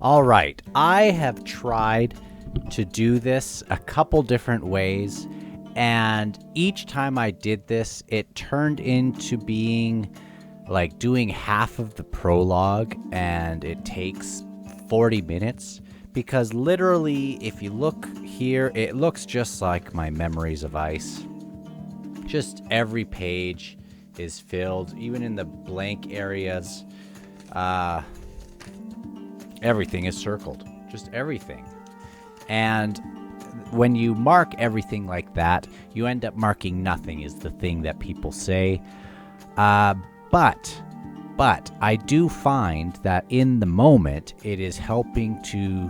All right, I have tried to do this a couple different ways, and each time I did this, it turned into being like doing half of the prologue, and it takes 40 minutes. Because literally, if you look here, it looks just like my Memories of Ice. Just every page is filled, even in the blank areas. Everything is circled, just everything. And when you mark everything like that, you end up marking nothing, is the thing that people say. But I do find that in the moment, it is helping to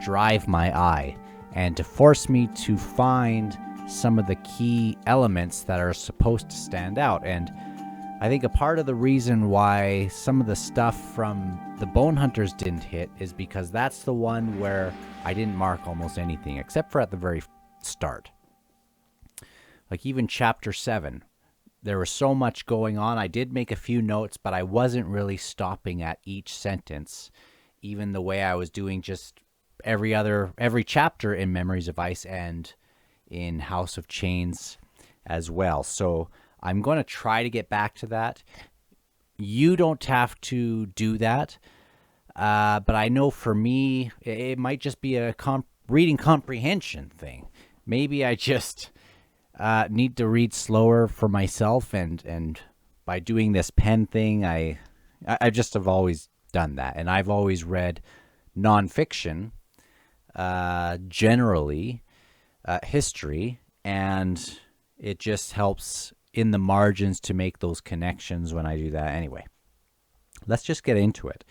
drive my eye and to force me to find some of the key elements that are supposed to stand out. And I think a part of the reason why some of the stuff from the Bone Hunters didn't hit is because that's the one where I didn't mark almost anything, except for at the very start. Like even chapter 7, there was so much going on. I did make a few notes, but I wasn't really stopping at each sentence, even the way I was doing just every chapter in Memories of Ice and in House of Chains as well. So I'm going to try to get back to that. You don't have to do that, but I know for me, it might just be a reading comprehension thing. Maybe I just need to read slower for myself, and by doing this pen thing, I just have always done that, and I've always read nonfiction, generally history, and it just helps in the margins to make those connections when I do that. Anyway, let's just get into it.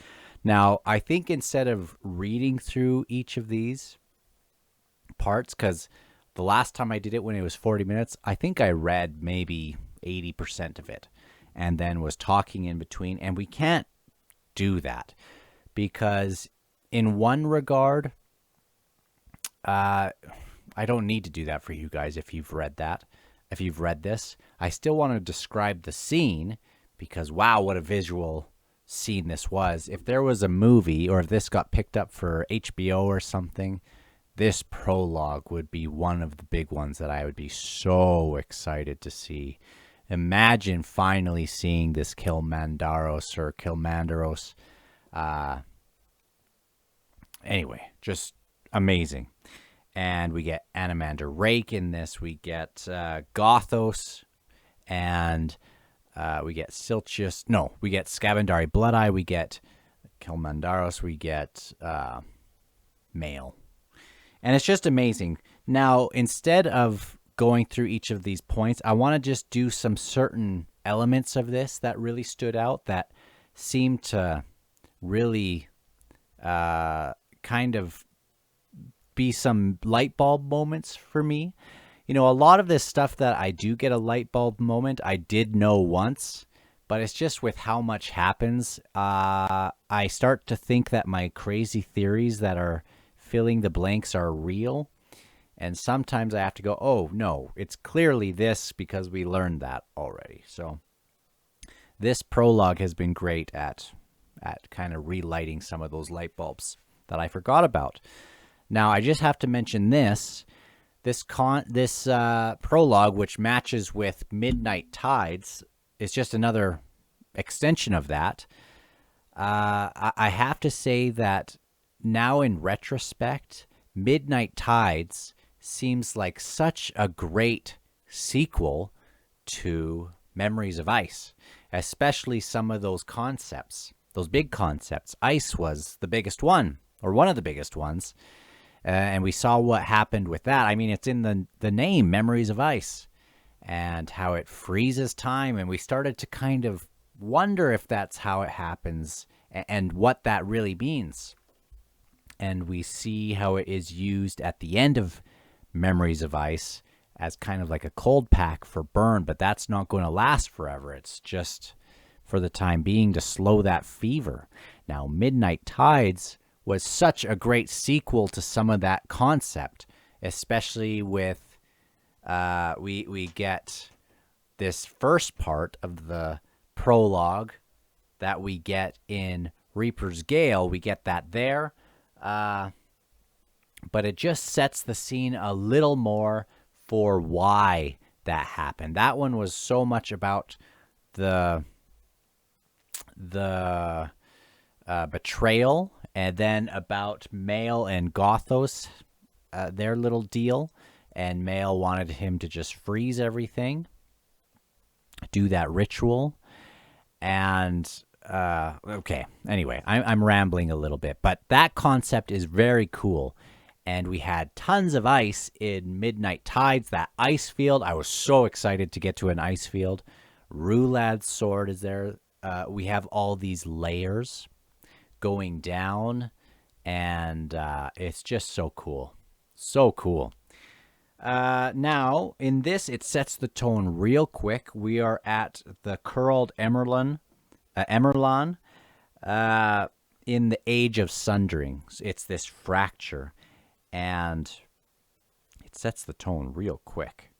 Now, I think instead of reading through each of these parts, because the last time I did it when it was 40 minutes, I think I read maybe 80% of it and then was talking in between. And we can't do that because in one regard, I don't need to do that for you guys if you've read that. If you've read this, I still want to describe the scene because, wow, what a visual scene this was. If there was a movie or if this got picked up for HBO or something, this prologue would be one of the big ones that I would be so excited to see. Imagine finally seeing this Kilmandaros. Anyway, just amazing. And we get Animander Rake in this. We get Gothos, and we get Siltius. No, we get Scavendari Bloodeye. We get Kilmandaros. We get Male. And it's just amazing. Now, instead of going through each of these points, I want to just do some certain elements of this that really stood out, that seemed to really kind of be some light bulb moments for me. You know, a lot of this stuff that I do get a light bulb moment, I did know once, but it's just with how much happens. I start to think that my crazy theories that are filling the blanks are real. And sometimes I have to go, oh, no, it's clearly this because we learned that already. So this prologue has been great at kind of relighting some of those light bulbs that I forgot about. Now, I just have to mention this prologue, which matches with Midnight Tides, is just another extension of that. I have to say that now in retrospect, Midnight Tides seems like such a great sequel to Memories of Ice, especially some of those concepts, those big concepts. Ice was the biggest one, or one of the biggest ones. And we saw what happened with that. I mean, it's in the name, Memories of Ice, and how it freezes time. And we started to kind of wonder if that's how it happens and what that really means. And we see how it is used at the end of Memories of Ice as kind of like a cold pack for burn, but that's not going to last forever. It's just for the time being to slow that fever. Now, Midnight Tides was such a great sequel to some of that concept, especially with we get this first part of the prologue that we get in Reaper's Gale. We get that there. Uh, but it just sets the scene a little more for why that happened. That one was so much about the the betrayal, and then about Male and Gothos, their little deal. And Male wanted him to just freeze everything, do that ritual, and okay. Anyway, I'm rambling a little bit, but that concept is very cool. And we had tons of ice in Midnight Tides, that ice field. I was so excited to get to an ice field. Rulad's sword is there. We have all these layers going down, and it's just so cool. So cool. Now, in this, it sets the tone real quick. We are at the Curled Emerlon, in the Age of Sundering. It's this fracture, and it sets the tone real quick.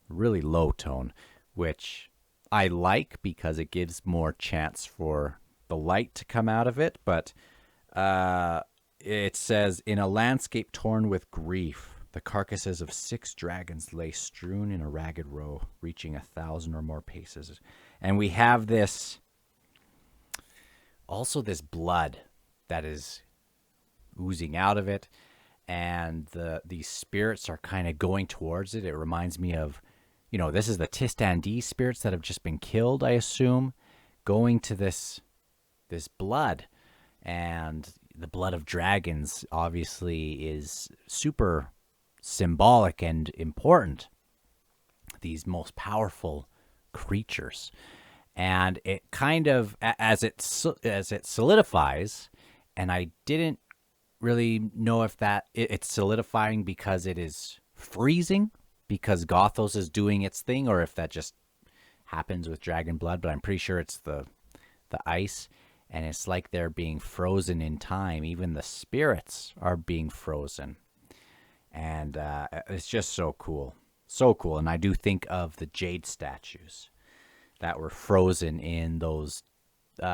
Really low tone, which I like because it gives more chance for the light to come out of it. But it says, in a landscape torn with grief, the carcasses of 6 dragons lay strewn in a ragged row, reaching 1,000 or more paces. And we have this, also this blood that is oozing out of it. And these spirits are kind of going towards it. It reminds me of, this is the Tistandi spirits that have just been killed, I assume, going to this blood. And the blood of dragons obviously is super symbolic and important. These most powerful creatures. And it kind of, as it solidifies, and I didn't really know if it's solidifying because it is freezing, because Gothos is doing its thing, or if that just happens with dragon blood, but I'm pretty sure it's the ice, and it's like they're being frozen in time. Even the spirits are being frozen, and it's just so cool. So cool. And I do think of the jade statues that were frozen in those,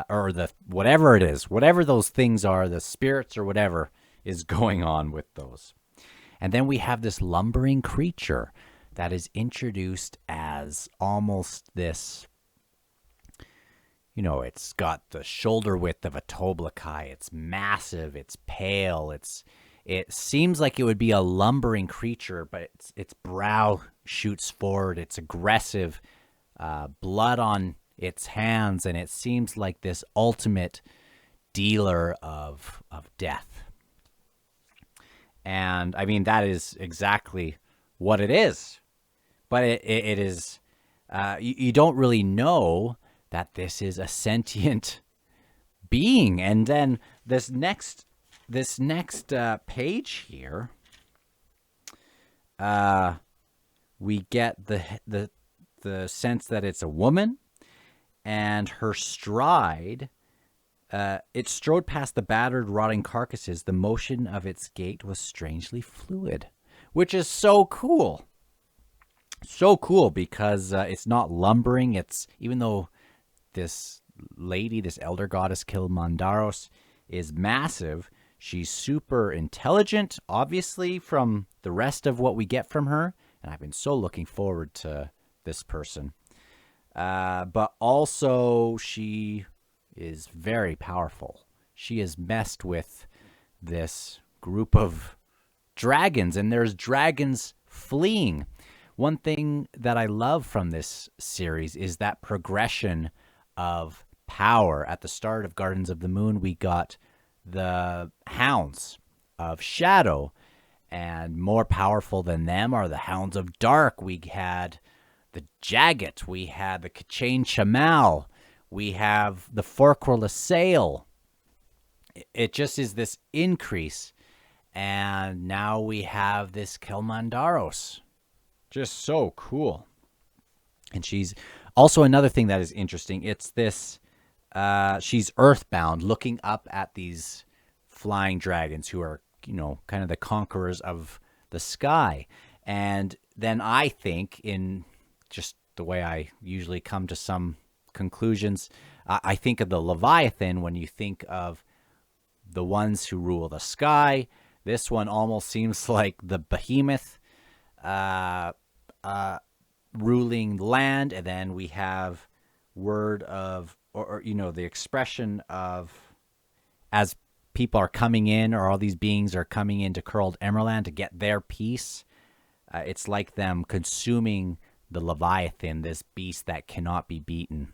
or the whatever it is, whatever those things are, the spirits or whatever is going on with those. And then we have this lumbering creature that is introduced as almost this, it's got the shoulder width of a Toblakai. It's massive. It's pale. It seems like it would be a lumbering creature, but its brow shoots forward. It's aggressive, blood on its hands, and it seems like this ultimate dealer of death. And I mean, that is exactly what it is. But it is, you don't really know that this is a sentient being. And then this next page here, we get the sense that it's a woman, and her stride, it strode past the battered, rotting carcasses. The motion of its gait was strangely fluid, which is so cool. So cool, because it's not lumbering. It's, even though this lady, this elder goddess Kilmandaros, is massive, she's super intelligent, obviously, from the rest of what we get from her. And I've been so looking forward to this person. But also, she is very powerful. She has messed with this group of dragons, and there's dragons fleeing. One thing that I love from this series is that progression of power. At the start of Gardens of the Moon, we got the Hounds of Shadow, and more powerful than them are the Hounds of Dark. We had the Jagged, we had the Kachane Chamal, we have the Forquerless Sail. It just is this increase, and now we have this Kilmandaros. Just so cool. And she's also, another thing that is interesting, it's this, she's earthbound, looking up at these flying dragons who are, kind of the conquerors of the sky. And then I think, in just the way I usually come to some conclusions, I think of the Leviathan when you think of the ones who rule the sky. This one almost seems like the behemoth ruling land. And then we have word of, or the expression of, as people are coming in, or all these beings are coming into curled Emerald to get their piece. It's like them consuming the Leviathan, this beast that cannot be beaten.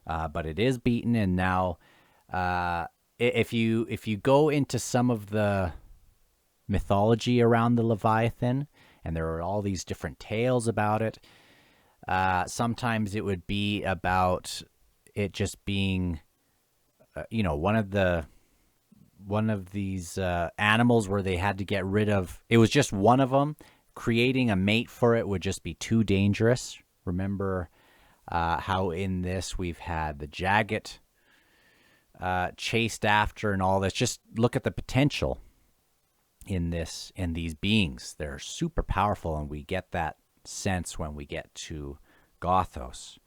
But it is beaten, and now if you go into some of the mythology around the Leviathan, and there are all these different tales about it, sometimes it would be about it just being, one of these animals where they had to get rid of. It was just one of them. Creating a mate for it would just be too dangerous. Remember how in this we've had the Jagged chased after and all this. Just look at the potential in these beings. They're super powerful, and we get that sense when we get to Gothos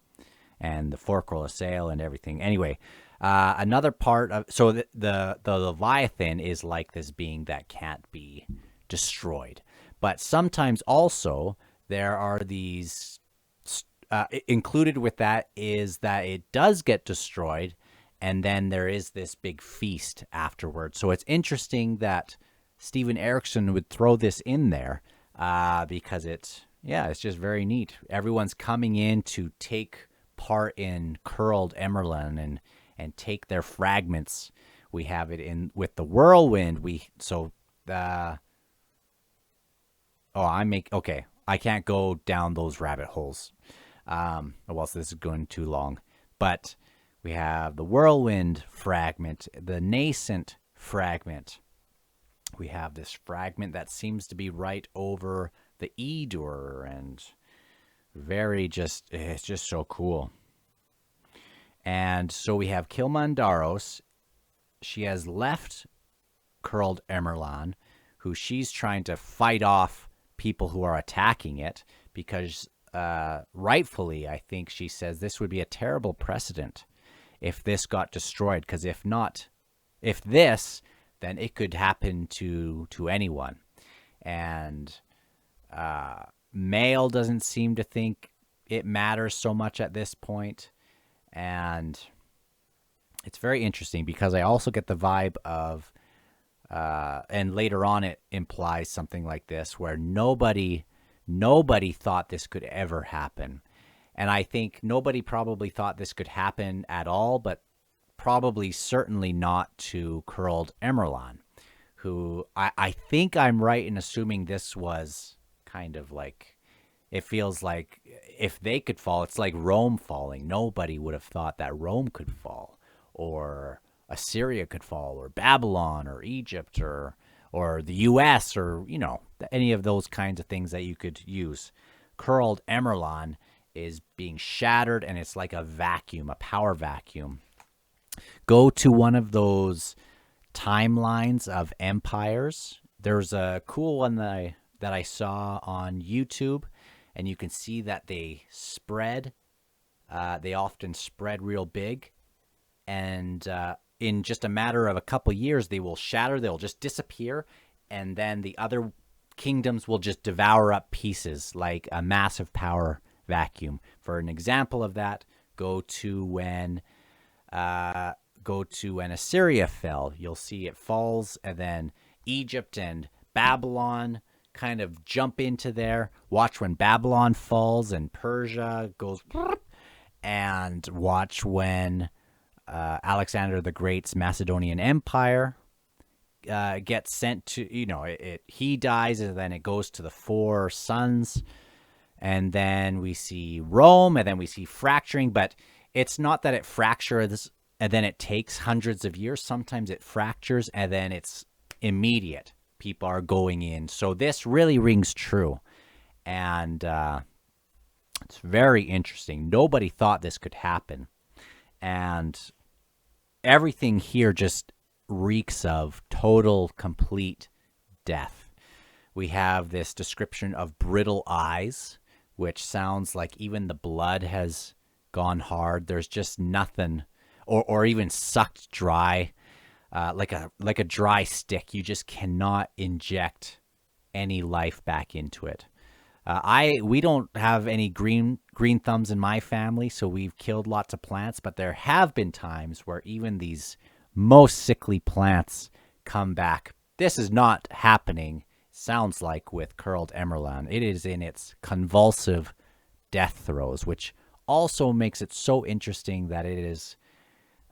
and the Forkroll Assail and everything. Anyway, another part of the Leviathan is like this being that can't be destroyed. But sometimes also there are these included with that is that it does get destroyed, and then there is this big feast afterwards. So it's interesting that Steven Erikson would throw this in there because it's just very neat. Everyone's coming in to take part in curled Emerald and take their fragments. We have it in with the whirlwind. I can't go down those rabbit holes. So this is going too long. But we have the whirlwind fragment, the nascent fragment. We have this fragment that seems to be right over the Edur, and it's just so cool. And so we have Kilmandaros. She has left curled Emerald, who she's trying to fight off people who are attacking it, because rightfully, I think she says this would be a terrible precedent if this got destroyed, because if this, then it could happen to anyone. And Male doesn't seem to think it matters so much at this point. And it's very interesting because I also get the vibe of, and later on it implies something like this, where nobody thought this could ever happen. And I think nobody probably thought this could happen at all, but probably certainly not to curled Emerald, who I think I'm right in assuming this was kind of like, it feels like if they could fall, it's like Rome falling. Nobody would have thought that Rome could fall, or Assyria could fall, or Babylon, or Egypt, or the U.S., or, any of those kinds of things that you could use. Curled Emerald is being shattered, and it's like a vacuum, a power vacuum. Go to one of those timelines of empires. There's a cool one that I saw on YouTube, and you can see that they spread. They often spread real big, and in just a matter of a couple years, they will shatter. They'll just disappear, and then the other kingdoms will just devour up pieces like a massive power vacuum. For an example of that, go to when Assyria fell. You'll see it falls, and then Egypt and Babylon kind of jump into there. Watch when Babylon falls and Persia goes, and watch when Alexander the Great's Macedonian Empire gets sent to, he dies, and then it goes to the four sons, and then we see Rome, and then we see fracturing. But it's not that it fractures and then it takes hundreds of years. Sometimes it fractures and then it's immediate. People are going in. So this really rings true. And it's very interesting. Nobody thought this could happen. And everything here just reeks of total, complete death. We have this description of brittle eyes, which sounds like even the blood has gone hard. There's just nothing, or even sucked dry. like a dry stick. You just cannot inject any life back into it. We don't have any green thumbs in my family, so we've killed lots of plants. But there have been times where even these most sickly plants come back. This is not happening, sounds like, with curled emerald. It is in its convulsive death throes, which also makes it so interesting that it is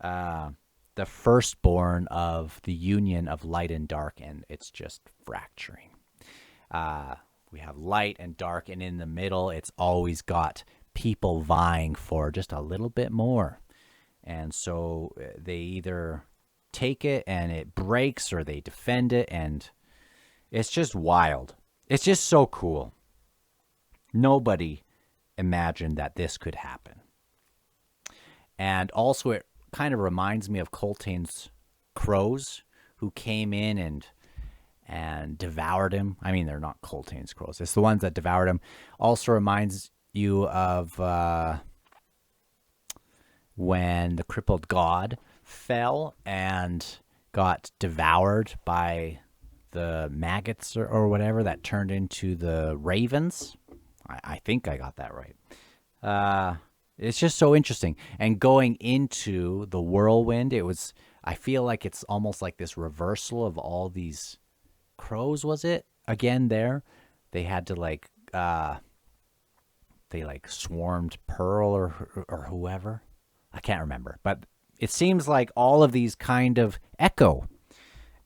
the firstborn of the union of light and dark, and it's just fracturing. We have light and dark, and in the middle, it's always got people vying for just a little bit more. And so they either take it and it breaks, or they defend it, and it's just wild. It's just so cool. Nobody imagined that this could happen. And also, it kind of reminds me of Coltane's crows, who came in and devoured him. I mean, they're not Coltane's crows. It's the ones that devoured him. Also reminds you of when the crippled god fell and got devoured by the maggots or whatever that turned into the ravens. I think I got that right. It's just so interesting. And going into the whirlwind, I feel like it's almost like this reversal of all these crows, was it? Again, they had to they swarmed Pearl or whoever. I can't remember. But it seems like all of these kind of echo.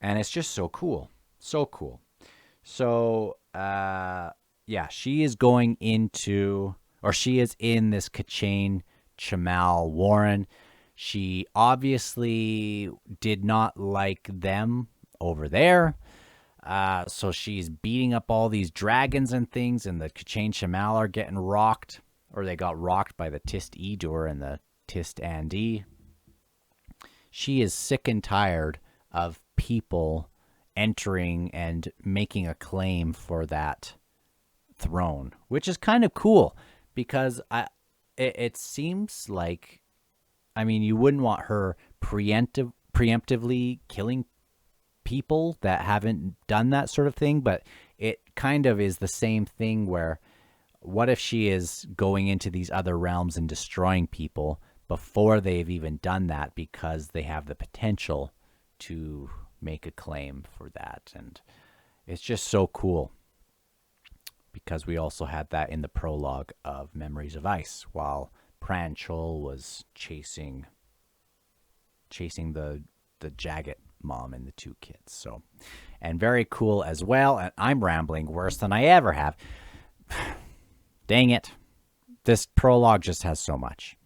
And it's just so cool. So cool. So, yeah, she is going into, or she is in this Kachane Chamal Warren. She obviously did not like them over there. So she's beating up all these dragons and things, and the Kachane Chamal are getting rocked, or they got rocked by the Tist Edur and the Tist Andi. She is sick and tired of people entering and making a claim for that throne, which is kind of cool because it seems like, I mean, you wouldn't want her preemptively killing people that haven't done that sort of thing, but it kind of is the same thing where what if she is going into these other realms and destroying people before they've even done that because they have the potential to make a claim for that. And it's just so cool because we also had that in the prologue of Memories of Ice while Pranchol was chasing the Jagged mom and the two kids. So, and very cool as well. And I'm rambling worse than I ever have. Dang it. This prologue just has so much.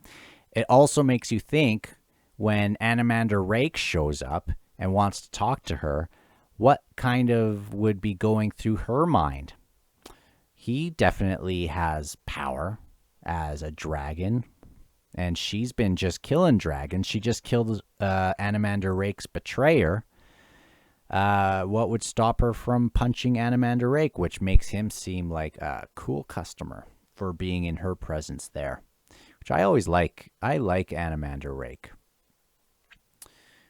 It also makes you think when Animander Rake shows up and wants to talk to her, what kind of would be going through her mind? He definitely has power as a dragon, and she's been just killing dragons. She just killed Animander Rake's betrayer. What would stop her from punching Animander Rake, which makes him seem like a cool customer for being in her presence there, which I always like. I like Animander Rake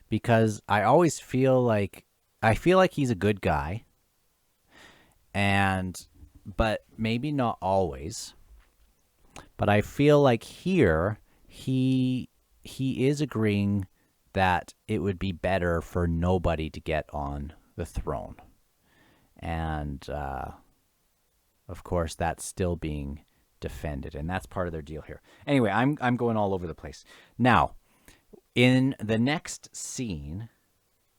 because I always feel like he's a good guy, but maybe not always. But I feel like here he is agreeing that it would be better for nobody to get on the throne. And, of course, that's still being defended, and that's part of their deal here. Anyway, I'm going all over the place. Now, in the next scene,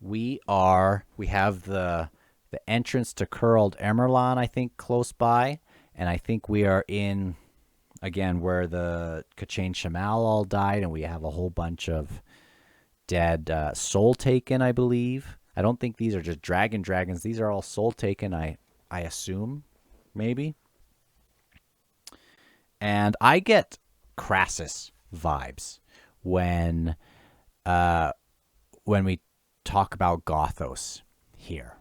we have the entrance to Curled Emerald, I think, close by, and I think we are in, again, where the Kachane Chamal all died, and we have a whole bunch of dead Soul Taken, I believe. I don't think these are just dragons. These are all Soul Taken, I assume, maybe. And I get Crassus vibes when we talk about Gothos here.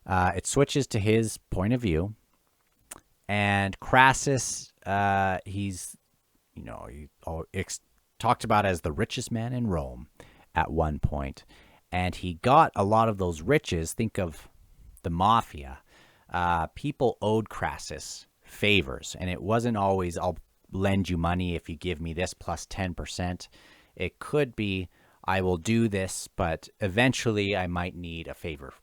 It switches to his point of view, and Crassus, he's, he talked about as the richest man in Rome at one point. and he got a lot of those riches. Think of the mafia. People owed Crassus favors, and it wasn't always, I'll lend you money if you give me this plus 10%. It could be, I will do this, but eventually I might need a favor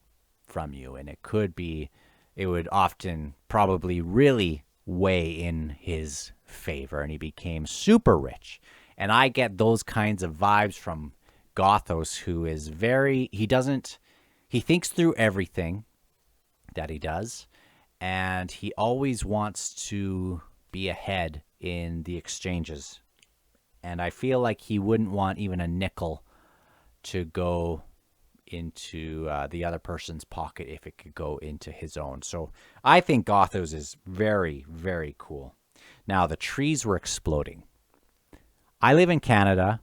from you. And it could be, it would often probably really weigh in his favor, and he became super rich. And I get those kinds of vibes from Gothos, who is he thinks through everything that he does, and he always wants to be ahead in the exchanges. And I feel like he wouldn't want even a nickel to go into the other person's pocket if it could go into his own. So I think Gothos is very, very cool. Now, the trees were exploding. I live in Canada.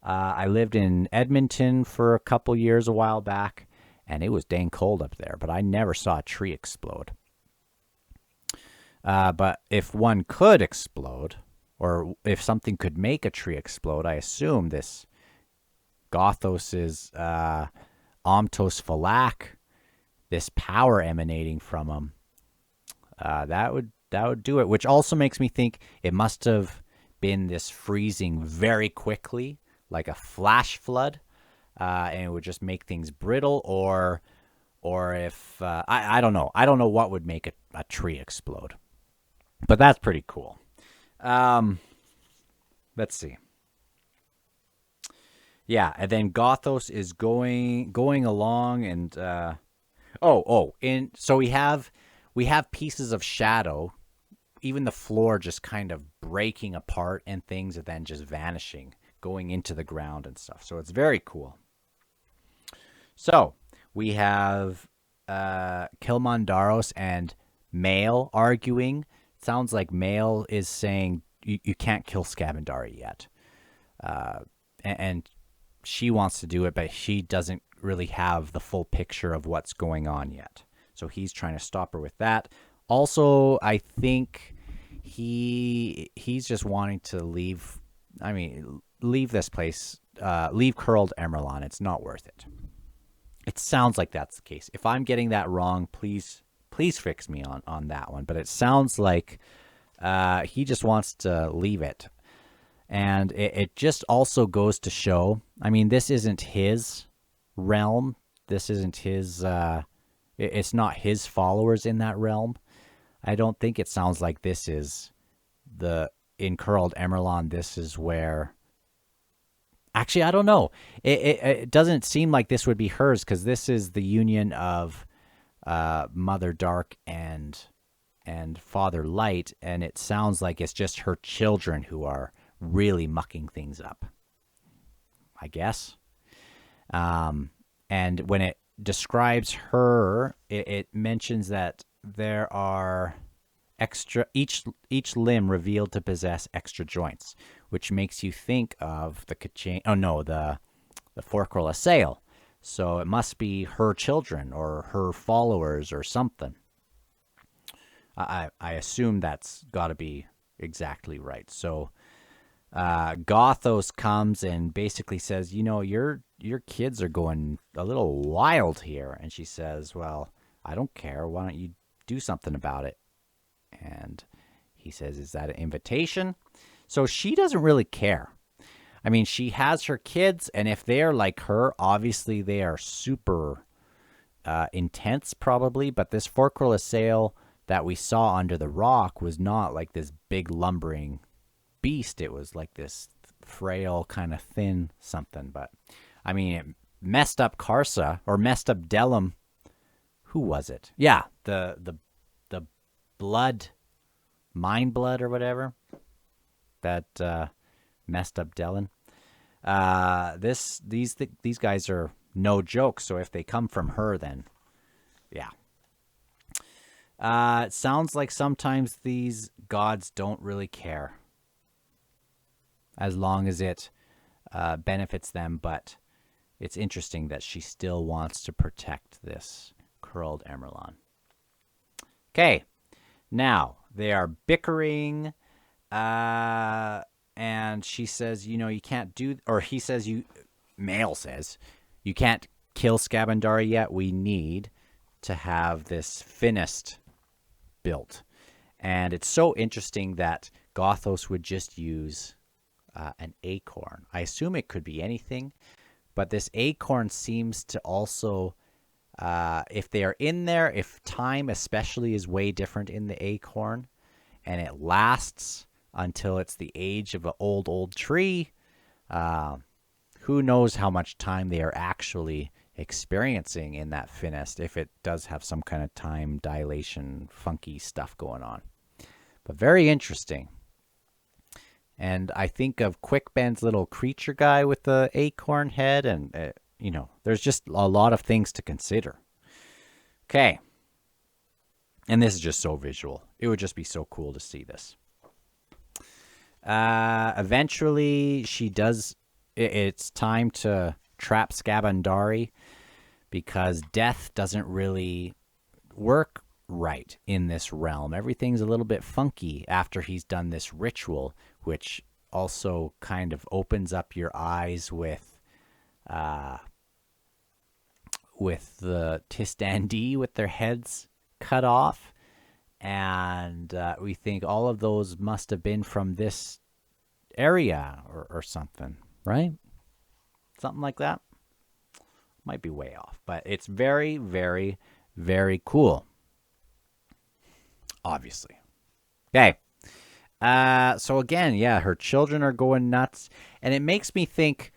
I lived in Edmonton for a couple years a while back, and it was dang cold up there, but I never saw a tree explode. But if one could explode, or if something could make a tree explode, I assume this Gothos is Omtos Phalak, this power emanating from him. That would do it, which also makes me think it must have been this freezing very quickly, like a flash flood, and it would just make things brittle, or if I don't know. I don't know what would make a tree explode, but that's pretty cool. Let's see. Yeah, and then Gothos is going along, and so we have pieces of shadow, even the floor just kind of breaking apart and things, and then just vanishing, going into the ground and stuff. So it's very cool. So we have Kilmandaros and Male arguing. It sounds like Male is saying you can't kill Scavendari yet, and she wants to do it, but she doesn't really have the full picture of what's going on yet. So he's trying to stop her with that. Also, I think he's just wanting to leave. I mean, leave this place. Leave Curled Emerlon. It's not worth it. It sounds like that's the case. If I'm getting that wrong, please fix me on that one. But it sounds like he just wants to leave it. And it just also goes to show, I mean, this isn't his realm. This isn't his, it's not his followers in that realm. I don't think it sounds like this is in Curled Emerlon, this is where, actually, I don't know. It doesn't seem like this would be hers, because this is the union of Mother Dark and Father Light, and it sounds like it's just her children who are really mucking things up, I guess. And when it describes her, it mentions that there are each limb revealed to possess extra joints, which makes you think of the Forquerel Assail. So it must be her children or her followers or something. I assume that's got to be exactly right. So Gothos comes and basically says, your kids are going a little wild here. And she says, well, I don't care. Why don't you do something about it? And he says, is that an invitation? So she doesn't really care. I mean, she has her kids, and if they're like her, obviously they are super intense probably, but this Forquerel Assail that we saw under the rock was not like this big lumbering beast. It was like this frail, kind of thin something. But I mean, it messed up Karsa, or messed up Delum. Who was it? Yeah, the blood, mind blood or whatever that messed up Delin. These guys are no joke. So if they come from her, then yeah. It sounds like sometimes these gods don't really care, as long as it benefits them. But it's interesting that she still wants to protect this Curled Emerlon. Okay, now they are bickering, and she says, you can't do, or he says, Male says, you can't kill Scabandari yet. We need to have this Finist built. And it's so interesting that Gothos would just use an acorn. I assume it could be anything, but this acorn seems to also, if they are in there, if time especially is way different in the acorn, and it lasts until it's the age of an old tree, who knows how much time they are actually experiencing in that Finist, if it does have some kind of time dilation, funky stuff going on. But very interesting. And I think of Quickben's little creature guy with the acorn head, and, there's just a lot of things to consider. Okay. And this is just so visual. It would just be so cool to see this. Eventually, she does. It's time to trap Scabandari because death doesn't really work right in this realm. Everything's a little bit funky after he's done this ritual, which also kind of opens up your eyes with the Tistandi with their heads cut off. And we think all of those must have been from this area or something, right? Something like that. Might be way off, but it's very, very, very cool. Obviously. Okay. So again, yeah, her children are going nuts. And it makes me think,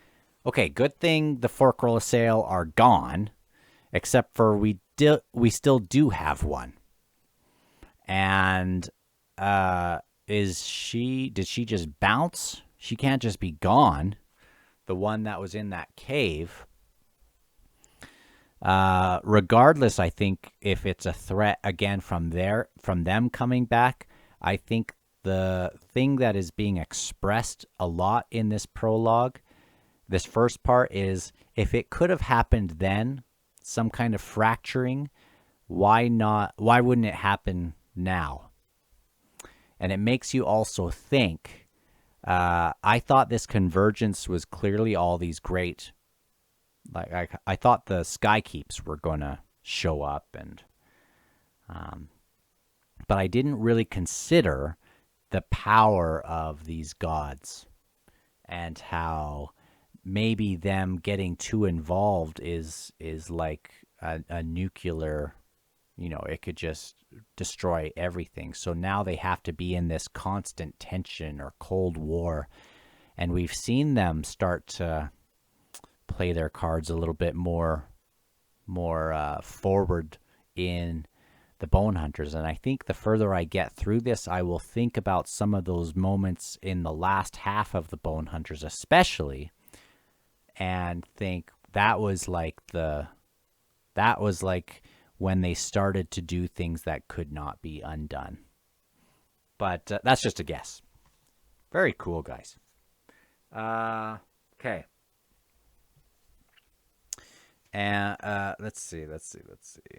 okay, good thing the Fork-Roll Assail are gone, except for we still do have one. And did she just bounce? She can't just be gone. The one that was in that cave. Regardless, I think if it's a threat again from them coming back, I think the thing that is being expressed a lot in this prologue, this first part, is if it could have happened then, some kind of fracturing, why wouldn't it happen now? And it makes you also think, I thought this convergence was clearly all these great, like I thought the Skykeeps were going to show up, and but I didn't really consider the power of these gods and how maybe them getting too involved is like a nuclear, it could just destroy everything. So now they have to be in this constant tension or Cold War. And we've seen them start to play their cards a little bit more forward in the Bone Hunters. And I think the further I get through this, I will think about some of those moments in the last half of the Bone Hunters especially, and think that was like when they started to do things that could not be undone. But that's just a guess. Very cool, guys. Okay. And let's see.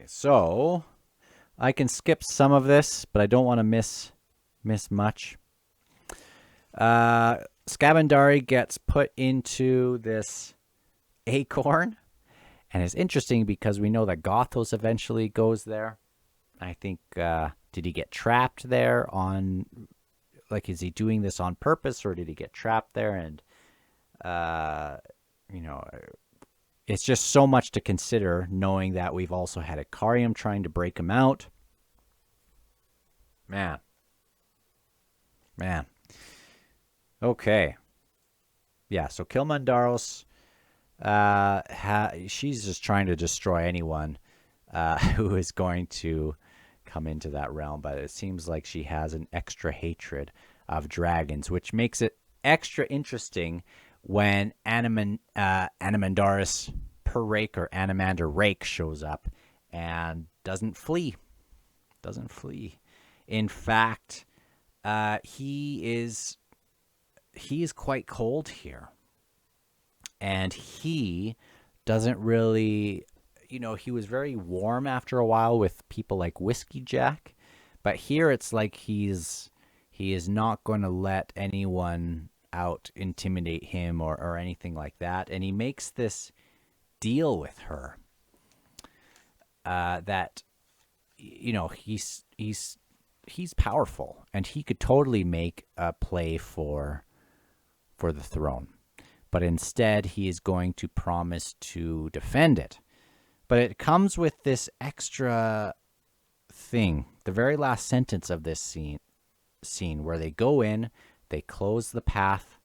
So I can skip some of this, but I don't want to miss much. Scabandari gets put into this acorn. And it's interesting because we know that Gothos eventually goes there. I think, did he get trapped there is he doing this on purpose, or did he get trapped there? And, it's just so much to consider, knowing that we've also had Icarium trying to break him out. Man. Okay. Yeah, so Kilmandaros, she's just trying to destroy anyone who is going to come into that realm, but it seems like she has an extra hatred of dragons, which makes it extra interesting when Animandaris Perrake or Animander Rake shows up and doesn't flee. In fact, he is quite cold here. And he doesn't really, he was very warm after a while with people like Whiskey Jack. But here it's like he is not going to let anyone out intimidate him or anything like that. And he makes this deal with her. That he's powerful, and he could totally make a play for the throne, but instead he is going to promise to defend it. But it comes with this extra thing. The very last sentence of this scene where they go in, they close the path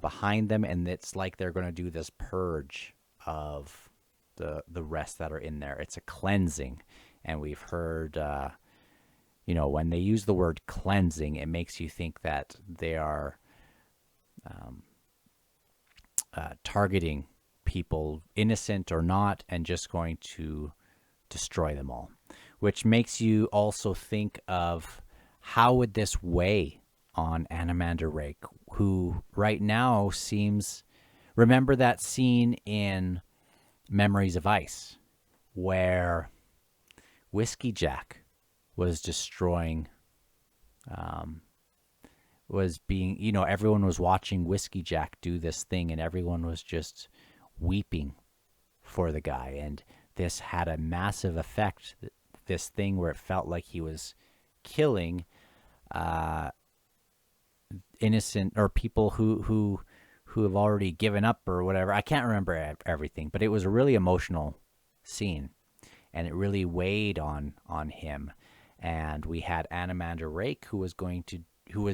behind them, and it's like they're going to do this purge of the rest that are in there. It's a cleansing, and we've heard, when they use the word cleansing, it makes you think that they are targeting people, innocent or not, and just going to destroy them all, which makes you also think of how would this weigh on Anamander Rake, who right now seems... Remember that scene in Memories of Ice where Whiskey Jack was destroying, was being, everyone was watching Whiskey Jack do this thing, and everyone was just weeping for the guy. And this had a massive effect, this thing where it felt like he was killing innocent or people who have already given up or whatever. I can't remember everything, but it was a really emotional scene, and it really weighed on him. And we had Anamander Rake, who was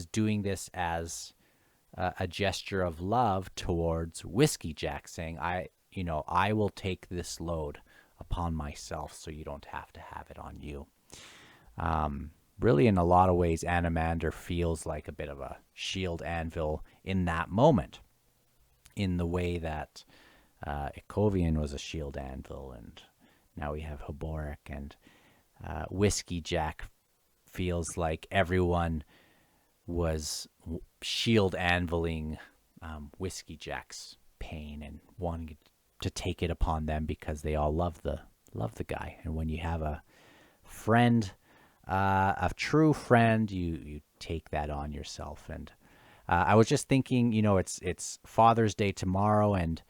doing this as a gesture of love towards Whiskey Jack, saying, I will take this load upon myself so you don't have to have it on you. Really, in a lot of ways, Anamander feels like a bit of a shield anvil in that moment, in the way that Ikovian was a shield anvil, and now we have Hoborik, and Whiskey Jack feels like everyone was shield anviling Whiskey Jack's pain and wanting to take it upon them because they all love the guy. And when you have a friend, a true friend, you take that on yourself. And I was just thinking, it's Father's Day tomorrow, and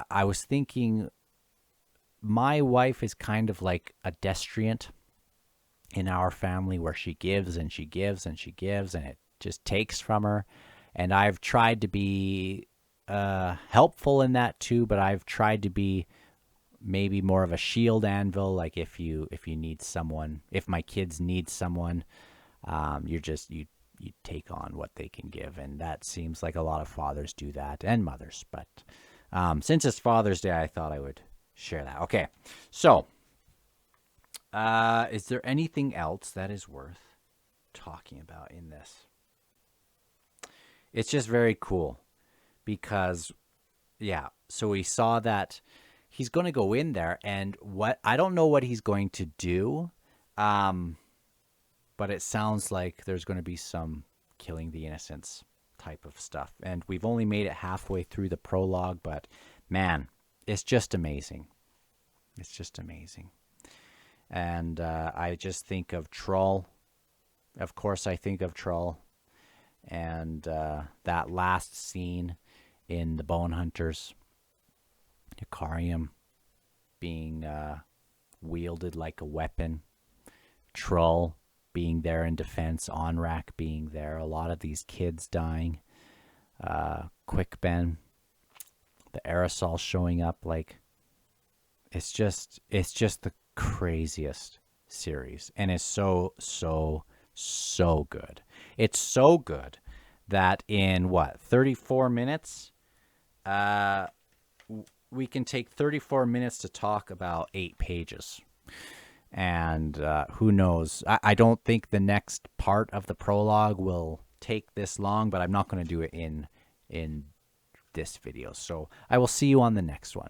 I was thinking my wife is kind of like a destriant in our family, where she gives and she gives and she gives, and it just takes from her. And I've tried to be helpful in that too, but I've tried to be maybe more of a shield anvil. Like if you need someone, if my kids need someone, you take on what they can give. And that seems like a lot of fathers do that, and mothers. But since it's Father's Day, I thought I would share that. Okay, so is there anything else that is worth talking about in this? It's just very cool because, so we saw that he's going to go in there, and I don't know what he's going to do, but it sounds like there's going to be some killing the innocents type of stuff. And we've only made it halfway through the prologue, but man, it's just amazing. It's just amazing. And I just think of Troll. Of course, I think of Troll. And that last scene in the Bone Hunters, Icarium being wielded like a weapon, Troll being there in defense, Onrak being there, a lot of these kids dying, Quick Ben, the aerosol showing up, like it's just the craziest series, and it's so good. It's so good that in 34 minutes, we can take 34 minutes to talk about 8 pages. And who knows? I don't think the next part of the prologue will take this long, but I'm not going to do it in this video. So I will see you on the next one.